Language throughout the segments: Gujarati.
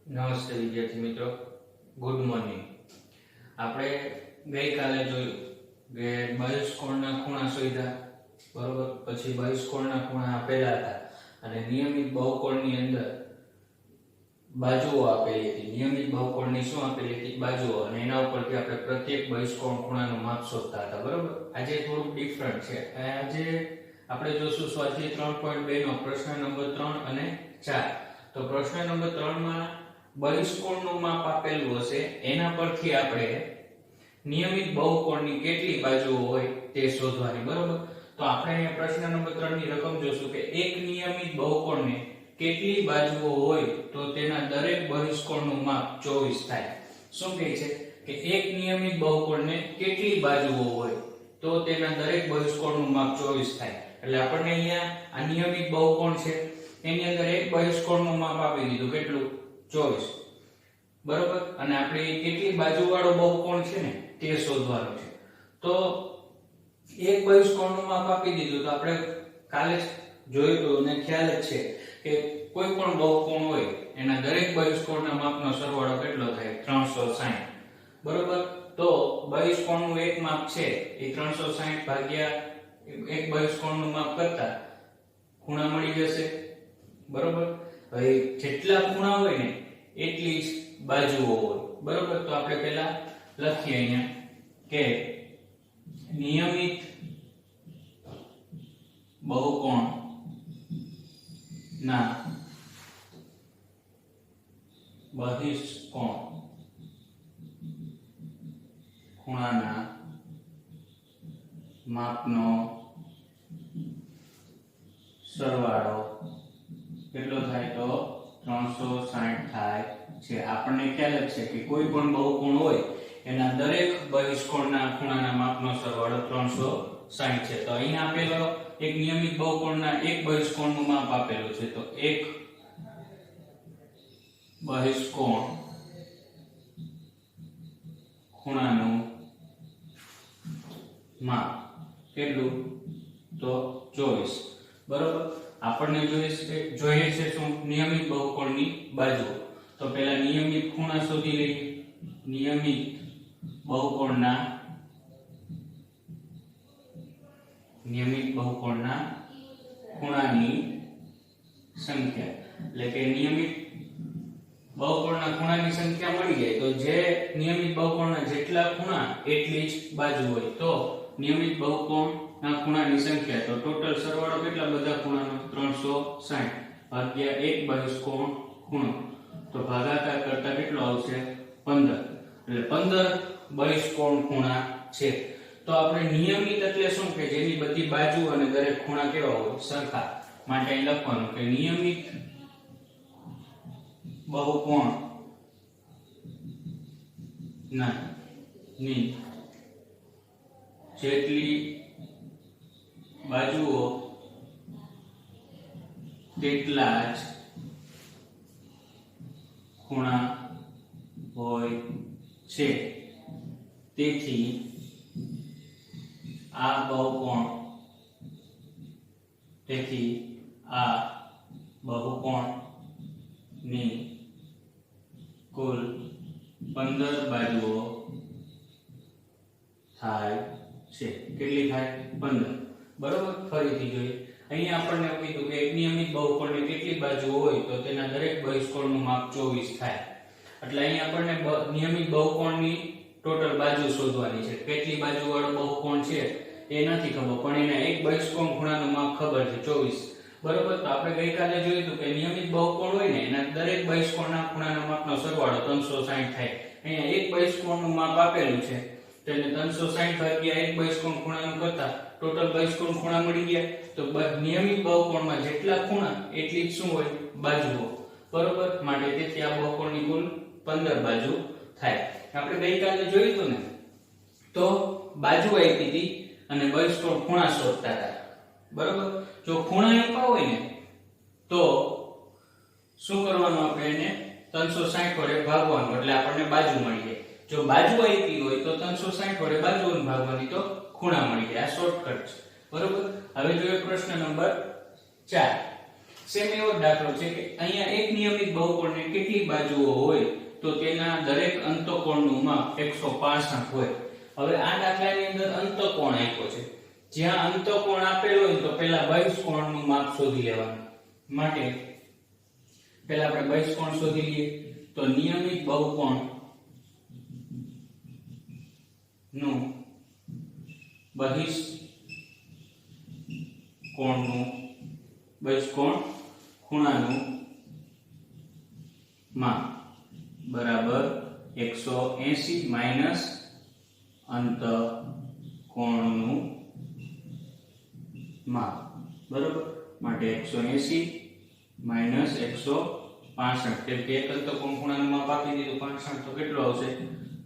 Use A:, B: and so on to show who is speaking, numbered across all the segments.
A: નમસ્તે વિદ્યાર્થી મિત્રો, ગુડ મોર્નિંગ. આપણે ગઈકાલે જોયું કે બહિષ્કોણના ખૂણા શોધ્યા, બરોબર. પછી બહિષ્કોણના ખૂણા આપેલા હતા અને નિયમિત બહુકોણની અંદર બાજુઓ આપેલી હતી. નિયમિત બહુકોણની શું આપેલી હતી? બાજુઓ. અને એના ઉપરથી આપણે પ્રત્યેક બહિષ્કોણ ખૂણાનું માપ શોધતા હતા, બરોબર. આજે થોડુંક ડિફરન્ટ છે. આજે આપણે જોશું સ્વાધ્યાય 3.2 નો પ્રશ્ન નંબર 3 અને 4. તો પ્રશ્ન નંબર 3 માં બહિષ્કોણનું માપ આપેલું હશે, એના પરથી આપણે નિયમિત બહુકોણની કેટલી બાજુઓ હોય તે શોધવાની, બરોબર. તો આપણે અહીંયા પ્રશ્ન નંબર 3 ની રકમ જોશું કે એક નિયમિત બહુકોણને કેટલી બાજુઓ હોય તો તેના દરેક બહિષ્કોણનું માપ 24 થાય. શું કહે છે કે એક નિયમિત બહુકોણને કેટલી બાજુઓ હોય તો તેના દરેક બહિષ્કોણનું માપ 24 થાય. એટલે આપણને અહીંયા આ નિયમિત બહુકોણ છે, એની અંદર એક બહિષ્કોણનું માપ આપી દીધું, કેટલું? 24, બરોબર. અને આપણે કેટલી બાજુવાળો બહુકોણ છે ને તે શોધવાનું છે. તો એક બહિષ્કોણનું માપ આપી દીધું તો આપણે કાલે જોયું અને ખ્યાલ જ છે કે કોઈ પણ બહુકોણ હોય એના દરેક બહિષ્કોણના માપનો સરવાળો કેટલો થાય? 360, બરોબર. તો બહિષ્કોણનું એક માપ છે એ 360 ભાગ્યા એક બહિષ્કોણનું માપ કરતા ખૂણા મળી જશે, બરોબર. હવે જેટલા ખૂણા હોય ને એટલી જ બાજુઓ હોય, બરોબર. તો આપણે પહેલા લખીએ અહીંયા કે નિયમિત બહુકોણ ના બહિષ્કોણ ખૂણાના માપનો સરવાળો કેટલો થાય? તો 360 થાય છે. આપણને ખ્યાલ જ છે કે કોઈ પણ બહુકોણ હોય એના દરેક બહિષ્કોણના ખૂણાના માપનો સરવાળો 360 છે. તો અહીંયા આપેલો એક નિયમિત બહુકોણના એક બહિષ્કોણનું માપ આપેલું છે. તો એક બહિષ્કોણ ખૂણાનું માપ કેટલું? તો 24, બરોબર. આપણને જોઈએ છે શું? નિયમિત બહુકોણની બાજુ. તો પહેલા નિયમિત ખૂણા શોધી લઈએ. નિયમિત બહુકોણના ખૂણાની સંખ્યા, એટલે કે નિયમિત બહુકોણના ખૂણાની સંખ્યા મળી જાય તો જે નિયમિત બહુકોણના જેટલા ખૂણા એટલી જ બાજુ હોય. તો નિયમિત બહુકોણના ખૂણાની સંખ્યા, તો ટોટલ સરવાળો કેટલા બધા ખૂણાનો? 360 ભાગ્યા એક બહિષ્કોણ ખૂણો, તો ભાગાકાર કરતા કેટલો આવશે? 15. એટલે 15 બહિષ્કોણ ખૂણા છે. તો આપણે નિયમિત એટલે શું? કે જેની બધી બાજુ અને દરેક ખૂણા કેવા હોય? સરખા. માટે અહીં લખવાનું કે નિયમિત બહુકોણ ના ની જેટલી બાજુઓ તેટલા જ ખૂણા હોય છે. તેથી આ બહુકોણની કુલ 15 બાજુઓ થાય છે. કેટલી થાય? 15, બરોબર. ફરીથી જોઈએ. અહીંયા આપણને કીધું કે એક નિયમિત બહુકોણને કેટલી બાજુઓ હોય તો તેના દરેક બહિષ્કોણનું માપ 24 થાય. એટલે અહીંયા આપણને નિયમિત બહુકોણની ટોટલ બાજુ શોધવાની છે. કેટલી બાજુવાળો બહુકોણ છે એ નથી ખબર, પણ એના એક બહિષ્કોણ ખૂણાનું માપ ખબર છે, 24, બરોબર. તો આપણે ગઈકાલે જોયું હતું કે નિયમિત બહુકોણ હોય ને એના દરેક બહિષ્કોણના ખૂણાના માપનો સરવાળો 360 થાય. અહીંયા એક બહિષ્કોણનું માપ આપેલું છે તો એને 360 ભાગ્યા એક બહિષ્કોણ ખૂણાનું કરતા ટોટલ બહિષ્કોણ ખૂણા મળી ગયા. તો નિયમિત બહુકોણમાં જેટલા ખૂણા એટલી જ શું હોય? બાજુઓ, બરોબર. માટે તેથી આ બહુકોણની કુલ 15 બાજુ થાય. આપણે ગઈકાલે જોયું હતું ને, તો બાજુ આપી હતી અને બહિષ્કોણ ખૂણા શોધતા હતા, બરોબર. જો ખૂણા આપ્યા હોય ને તો શું કરવાનું? આપણે એને 360 વડે ભાગવાનું, એટલે આપણને બાજુ મળી જાય. જો બાજુ આપી હોય તો 360 વડે બાજુઓને ભાગવાની, તો ખૂણા મળી જાય. આ શોર્ટકટ છે, બરોબર. હવે જોઈએ પ્રશ્ન નંબર 4. સેમ એવો દાખલો છે કે અહીંયા એક નિયમિત બહુકોણને કેટલી બાજુઓ હોય તો તેના દરેક અંતઃકોણનું માપ 165 હોય. હવે આ દાખલાની અંદર અંતઃકોણ આપ્યો છે. જ્યાં અંતઃકોણ આપેલો હોય તો પહેલા બહિષ્કોણનું માપ શોધી લેવાનું. માટે પહેલા આપણે બહિષ્કોણ શોધી લઈએ. તો નિયમિત બહુકોણ નું બહિષ્કોણ ખૂણાનું માપ બરાબર 180 માઈનસ અંતઃકોણનું માપ. બરાબર, માટે 180 માઈનસ 165 કેમ કે એક અંતઃકોણ ખૂણાનું માપ આપી દીધું 65 તો કેટલો આવશે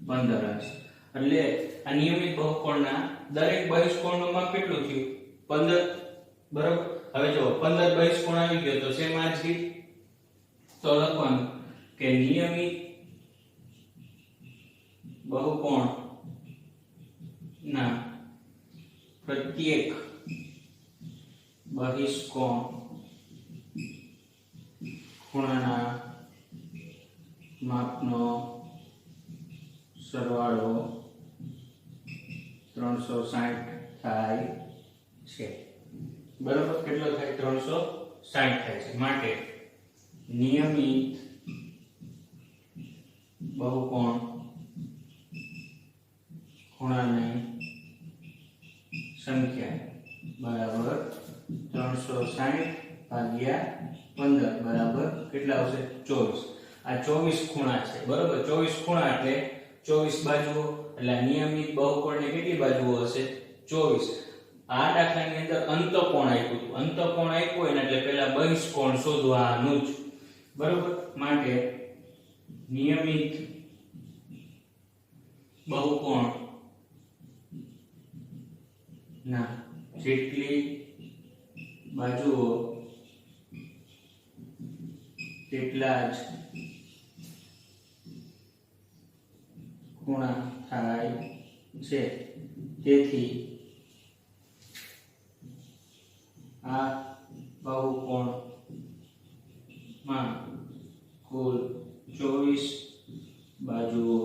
A: 15 આવશે. એટલે આ નિયમિત બહુકોણના દરેક બહિષ્કોણનું માપ કેટલું થયું 15. બરાબર, હવે જો 15 બહિષ્કોણ આવી ગયો તો સેમ આ જ રીત તો લખવાનું કે નિયમિત બહુકોણ ના પ્રત્યેક બહિષ્કોણ ખૂણાના માપનો સરવાળો 360 થાય છે. બરાબર, કેટલો થાય 360 થાય છે. માટે નિયમિત બહુકોણ ખૂણાની સંખ્યા બરાબર 360 ભાગ્યા 15 બરાબર કેટલા આવશે 24. આ 24 ખૂણા છે. બરાબર, 24 ખૂણા એટલે 24 બાજુઓ. એટલે નિયમિત બહુકોણની કેટલી બાજુઓ હશે 24. આ દાખલાની અંદર અંતઃકોણ આપ્યું હતું. અંતઃકોણ આપ્યું હોય ને એટલે પહેલા બહિષ્કોણ શોધવાનું જ. બરાબર, માટે નિયમિત બહુકોણ ના જેટલી બાજુઓ તેટલા જ ખૂણા થાય છે. તેથી આ બહુકોણમાં કુલ 24 બાજુઓ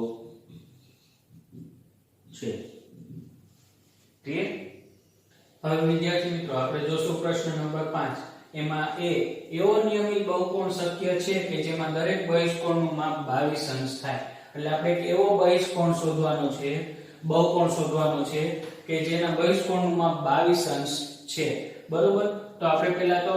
A: છે. ક્લિયર? હવે વિદ્યાર્થી મિત્રો આપણે જોશું પ્રશ્ન નંબર 5. એમાં એવો નિયમિત બહુકોણ શક્ય છે કે જેમાં દરેક બહિષ્કોણનું માપ 22 અંશ થાય. એટલે આપણે એક એવો બહિષ્કોણ શોધવાનો છે, બહુકોણ શોધવાનો છે કે જેના બહિષ્કોણનું માપ 22 અંશ છે. બરોબર, તો આપણે પહેલા તો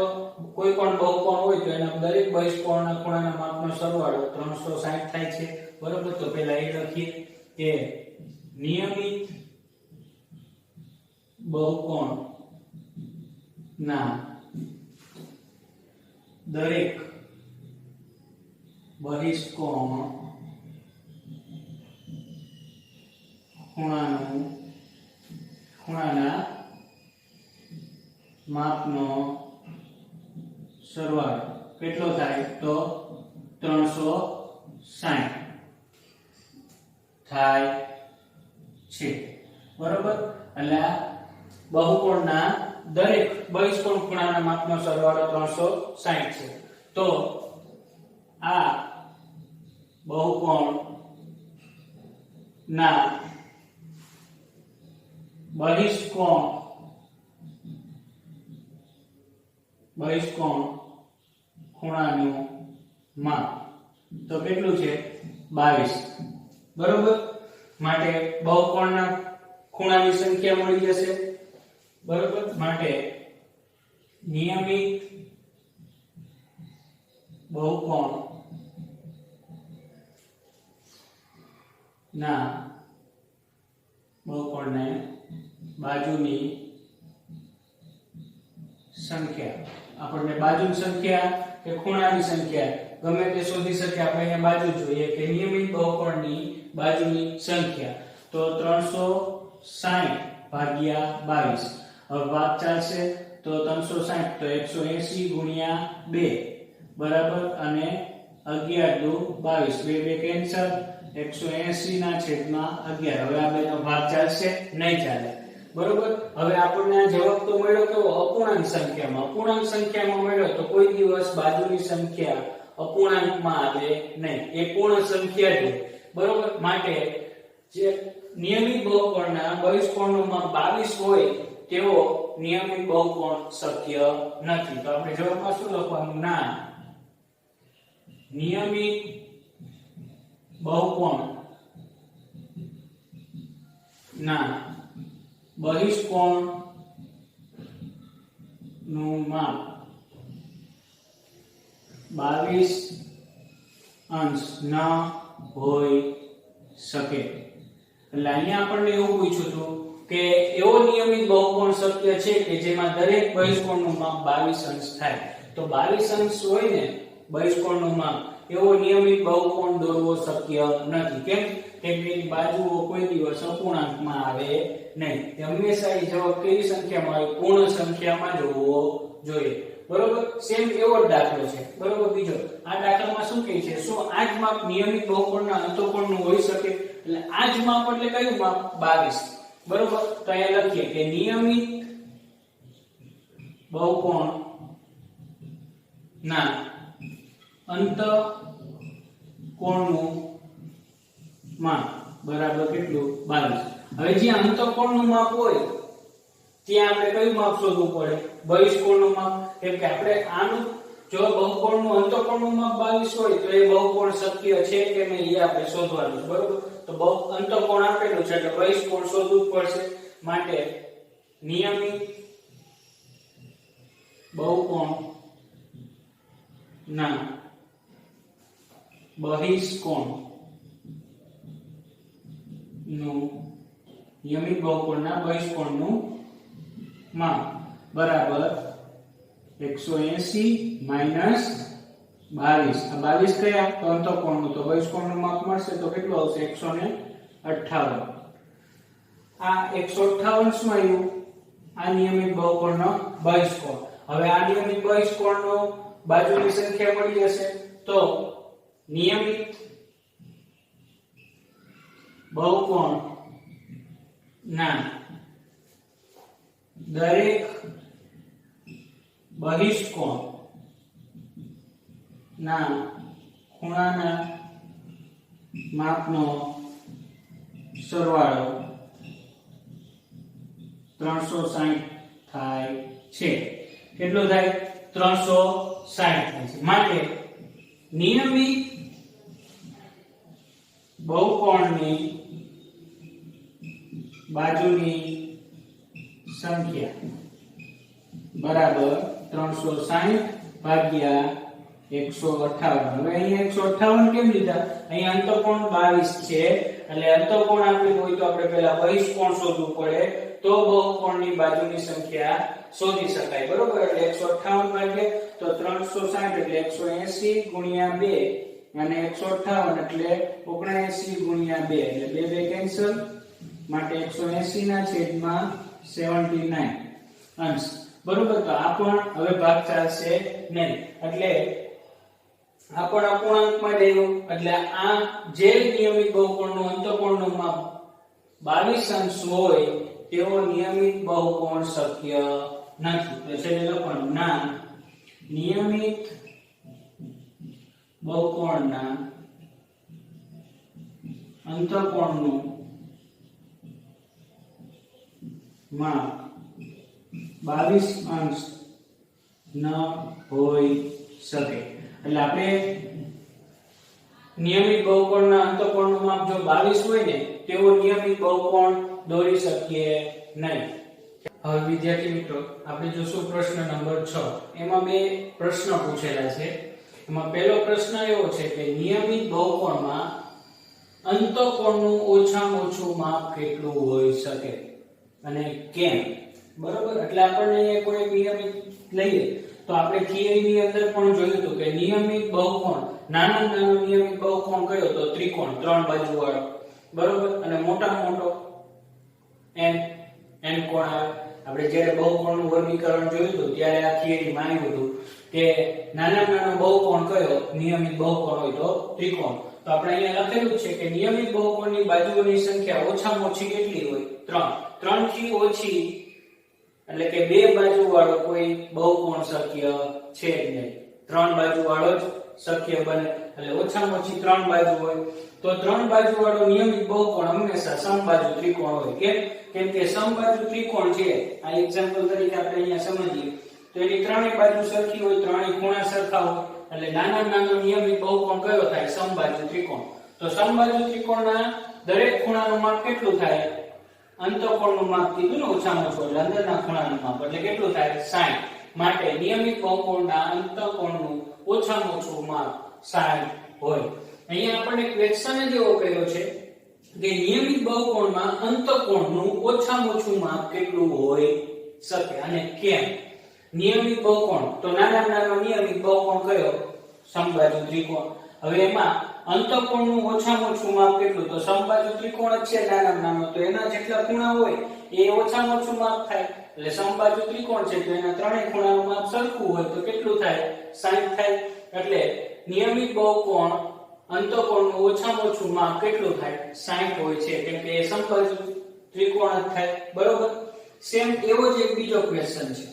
A: કોઈ પણ બહુકોણ હોય તો એના દરેક બહિષ્કોણના ખૂણાના માપનો સરવાળો 360 થાય છે. બરોબર, તો પહેલા એ લખીએ કે નિયમિત બહુકોણ ના દરેક બહિષ્કોણ ખૂણાના માપનો સરવાળો કેટલો થાય તો 360 થાય છે. બરોબર, એટલે બહુકોણના દરેક બહિષ્કોણ ખૂણાના માપનો સરવાળો 360 છે. તો આ બહુકોણ ના બહિષ્કોણ ખૂણાનું માપ તો કેટલું છે 22. બરોબર, માટે બહુકોણના ખૂણાની સંખ્યા મળી જશે. બરોબર, માટે નિયમિત બહુકોણ ના બહુકોણને બાજુની સંખ્યા, આપણને બાજુની સંખ્યા કે ખૂણાની સંખ્યા ગમે તે શોધી શકે. આપણે અહીંયા બાજુ જોઈએ કે નિયમિત બહુકોણની બાજુની સંખ્યા તો 360 ભાગ્યા 22. હવે ભાગ ચાલશે તો 360 તો 180 ગુણ્યા 2 બરાબર, અને 11 દુ 22, બે કેન્સલ, 180 ના છેદમાં 11. હવે આ બેનો ભાગ ચાલશે નહીં ચાલે.
B: બરોબર. હવે આપણને આ જવાબ તો મળ્યો કેવો અપૂર્ણાંક સંખ્યામાં. અપૂર્ણાંક સંખ્યામાં મળ્યો તો કોઈ દિવસ બાજુની સંખ્યા અપૂર્ણાંકમાં આવે નહીં, એ પૂર્ણ સંખ્યા છે. બરોબર. માટે જે નિયમિત બહુકોણના બહિષ્કોણનું માપ 22 હોય તેવો નિયમિત બહુકોણ શક્ય નથી. તો આપણે જવાબમાં શું લખવાનું? ના નિયમિત બહુકોણ ના બહિષ્કોણ નું માપ 22 અંશ ન હોઈ શકે. એટલે અહીંયા આપણને એવું પૂછ્યું હતું કે એવો નિયમિત બહુકોણ શક્ય છે કે જેમાં દરેક બહિષ્કોણનું માપ 22 અંશ થાય. તો 22 અંશ હોય ને બહિષ્કોણનું માપ, એવો નિયમિત બહુકોણ દોરવો શક્ય નથી. કેમ? કેમ કે એની બાજુઓ કોઈ દિવસ અપૂર્ણાંકમાં આવે નહીં. તે હંમેશા એ જવાબ કેવી સંખ્યામાં આવે? પૂર્ણ સંખ્યામાં જ હોવો જોઈએ. બરોબર. સેમ એવો જ દાખલો છે. બરોબર. બીજો આ દાખલામાં શું કહે છે? શું આ જ માપ નિયમિત બહુકોણના અંતઃકોણનું હોઈ શકે? એટલે આ જ માપ એટલે કયું માપ? 22. બરોબર. તો અહીંયા લખીએ કે નિયમિત બહુકોણ ના અંતઃકોણનું માપ બરાબર કેટલું? 22. હવે જ્યાં અંતઃકોણનું માપ હોય ત્યાં આપણે કયું માપ શોધવું પડે? બહિષ્કોણનું માપ. કેમ કે આપણે આનું જો બહુકોણનું અંતઃકોણનું માપ 22 હોય તો એ બહુકોણ શક્ય છે કે નહીં એ આપણે શોધવાનું છે. બરોબર. તો અંતઃકોણ આપેલું છે એટલે બહિષ્કોણ શોધવું પડશે. માટે નિયમિત બહુકોણ ના બહિષ્કોણ નું નિયમિત બહુકોણના બહિષ્કોણનું માપ બરાબર 180 માઈનસ 22. આ 22 કયા? તો અંતઃકોણનું. તો બહિષ્કોણનું માપ મળશે તો કેટલું આવશે? 158. આ 158 શું આવ્યું? આ નિયમિત બહુકોણનો બહિષ્કોણ. હવે આ નિયમિત બહિષ્કોણનો બાજુની સંખ્યા મળી જશે તો નિયમિત બહુકોણ ના દરેક બહિષ્કોણ ના ખૂણાના માપનો સરવાળો 360 થાય છે. કેટલો થાય? 360 થાય છે. માટે નિયમિત બહુકોણની બાજુની સંખ્યા બરાબર 360 ભાગ્યા 158. હવે અહીંયા 158 કેમ લીધા? અહીંયા અંતઃકોણ 22 છે એટલે અંતઃકોણ આપેલું હોય તો આપણે પહેલા બહિષ્કોણ શોધવું પડે તો બહુકોણની બાજુની સંખ્યા શોધી શકાય. બરોબર. એટલે 158 ભાગ્યા તો 360 એટલે 180 ગુણ્યા 2 અને 158 એટલે 79 ગુણ્યા 2 એટલે 2 કેન્સલ. માટે 180 ના છેદમાં 79 અંશ. બરોબર. તો આ પણ હવે ભાગ ચાલશે નહીં એટલે આ પણ અપૂર્ણાંકમાં રહ્યું. એટલે આ જે નિયમિત બહુકોણનું અંતઃકોણનું માપ 22 અંશ હોય તેવો નિયમિત બહુકોણ શક્ય નથી. તો છેલ્લે લખવાનું ના નિયમિત બહુકોણના અંતઃકોણનું માપ 22 અંશ ન હોઈ શકે. એટલે આપણે નિયમિત બહુકોણના અંતઃકોણનું માપ જો 22 હોય ને તેવો નિયમિત બહુકોણ દોરી શકીએ નહીં. હવે વિદ્યાર્થી મિત્રો આપણે જોશું પ્રશ્ન નંબર 6. એમાં બે પ્રશ્ન પૂછેલા છે. એમાં પહેલો પ્રશ્ન એવો છે કે નિયમિત બહુકોણમાં અંતઃકોણનું ઓછામાં ઓછું માપ કેટલું હોઈ શકે અને કેમ? બરોબર. એટલે આપણને અહીંયા કોઈ નિયમિત લઈએ તો આપણે થિયરીની અંદર પણ જોયું હતું કે નિયમિત બહુકોણ નાનો નિયમિત બહુકોણ કયો? તો ત્રિકોણ 3 બાજુ વાળો. બરોબર. અને મોટામાં મોટો n કોણ આવે. આપણે જ્યારે બહુકોણનું વર્ગીકરણ જોયું હતું ત્યારે આ થિયરીમાં આવ્યું હતું કે નાનો બહુકોણ કયો? નિયમિત બહુકોણ હોય તો ત્રિકોણ. તો આપણે અહીંયા લખેલું છે કે નિયમિત બહુકોણની બાજુઓની સંખ્યા ઓછામાં ઓછી કેટલી હોય 3 3 થી ઓછી એટલે કે બે બાજુ વાળો કોઈ બહુકોણ શક્ય છે જ નહીં 3 બાજુ વાળો જ શક્ય બને એટલે ઓછામાં ઓછી 3 બાજુ હોય તો 3 બાજુ વાળો નિયમિત બહુકોણ હંમેશા સમબાજુ ત્રિકોણ હોય કેમ કે સમબાજુ ત્રિકોણ છે આ એક્ઝામ્પલ તરીકે આપણે અહીંયા સમજીએ તો એની ત્રણેય બાજુ સરખી હોય ત્રણેય ખૂણા સરખા હોય એટલે નાનો નિયમિત બહુકોણ કયો થાય સમબાજુ ત્રિકોણ તો સમબાજુ ત્રિકોણના દરેક ખૂણાનું માપ કેટલું થાય અંતઃકોણનું માપ કીધું ને ઓછામાં ઓછું એટલે અંદરના ખૂણાનું માપ એટલે કેટલું થાય 60 માટે નિયમિત બહુકોણના અંતઃકોણનું ઓછામાં ઓછું માપ 60 હોય અહીંયા આપણને ક્વેશ્ચન જ એવો કર્યો છે કે નિયમિત બહુકોણમાં અંતઃકોણનું ઓછામાં ઓછું માપ કેટલું હોઈ શકે અને કેમ નિયમિત બહુકોણ તો નાનો નિયમિત બહુકોણ કયો સમબાજુ ત્રિકોણ હવે એમાં અંતઃકોણનું ઓછામાં ઓછું માપ કેટલું તો સમબાજુ ત્રિકોણ જ છે નાનો તો એના જેટલા ખૂણા હોય એ ઓછામાં ઓછું માપ થાય એટલે સમબાજુ ત્રિકોણ છે તો એના ત્રણેય ખૂણાનું માપ સરખું હોય તો કેટલું થાય 60 થાય એટલે નિયમિત બહુકોણ અંતઃકોણનું ઓછામાં ઓછું માપ કેટલું થાય 60 હોય છે કેમ કે એ સમબાજુ ત્રિકોણ જ થાય બરોબર સેમ એવો જ એક બીજો ક્વેશ્ચન છે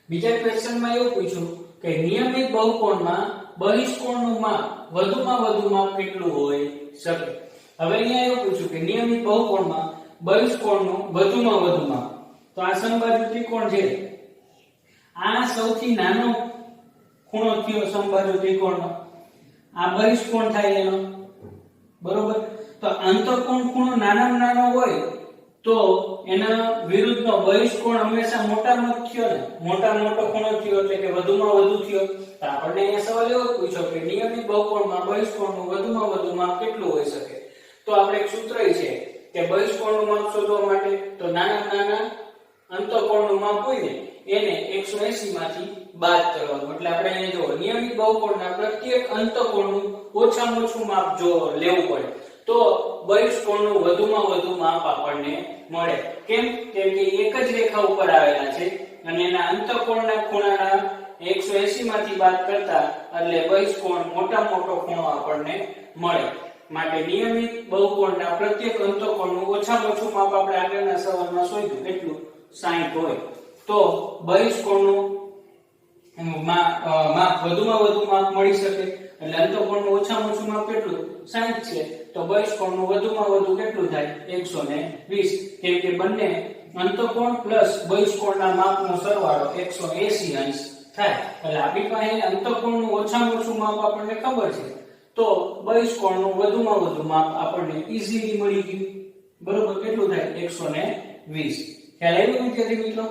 B: બીજા ક્વેશ્ચનમાં એવું પૂછ્યું કે નિયમિત બહુકોણમાં બહિષ્કોણનું માપ વધુમાં વધુ માપ કેટલું હોઈ શકે હવે અહીંયા એવું પૂછ્યું કે નિયમિત બહુકોણમાં બહિષ્કોણનું વધુમાં વધુ માપ તો આ સમબાજુ ત્રિકોણ છે આ સૌથી નાનો ખૂણો થયો સમબાજુ ત્રિકોણનો આ બહિષ્કોણ થાય એનો બરોબર તો અંતઃકોણ ખૂણો નાનામાં નાનો હોય તો એના વિરુદ્ધનો બહિષ્કોણ હંમેશા મોટામાં થયો ને મોટો ખૂણો થયો એટલે કે વધુમાં વધુ થયો તો આપણને અહીંયા સવાલ એવો પૂછ્યો કે નિયમિત બહુકોણમાં બહિષ્કોણનું વધુમાં વધુ માપ કેટલું હોઈ શકે તો આપણે એક સૂત્ર છે કે બહિષ્કોણનું માપ શોધવા માટે તો નાના અંતઃકોણનું માપ હોય ને એને 180 માંથી બાદ કરવાનું એટલે આપણે અહીંયા જો નિયમિત બહુકોણના પ્રત્યેક અંતઃકોણનું ઓછામાં ઓછું માપ જો લેવું પડે તો બહિષ્કોણનું વધુમાં વધુ માપ આપણને મળે કેમ કે એક જ રેખા ઉપર આવેલા છે અને એના અંતઃકોણના ખૂણાના 180 માંથી બાદ કરતા એટલે બહિષ્કોણ મોટામાં મોટો ખૂણો આપણને મળે માટે નિયમિત બહુકોણના પ્રત્યેક અંતઃકોણનું ઓછામાં ઓછું માપ આપણે આગળના સવાલમાં શોધ્યું કેટલું 60 હોય તો બહિષ્કોણનું માપ વધુમાં વધુ માપ મળી શકે એટલે અંતઃકોણનું ઓછામાં ઓછું માપ કેટલું 60 છે તો બહિષ્કોણનું વધુમાં વધુ કેટલું થાય 120 કેમ કે બંને અંતઃકોણ પ્લસ બહિષ્કોણના માપનો સરવાળો 180 અંશ થાય એટલે આપણી પાસે અંતઃકોણનું ઓછામાં ઓછું માપ આપણને ખબર છે તો બહિષ્કોણનું વધુમાં વધુ માપ આપણને ઈઝીલી મળી ગયું બરોબર કેટલું થાય 120 ખ્યાલ આવ્યો વિદ્યાર્થી મિત્રો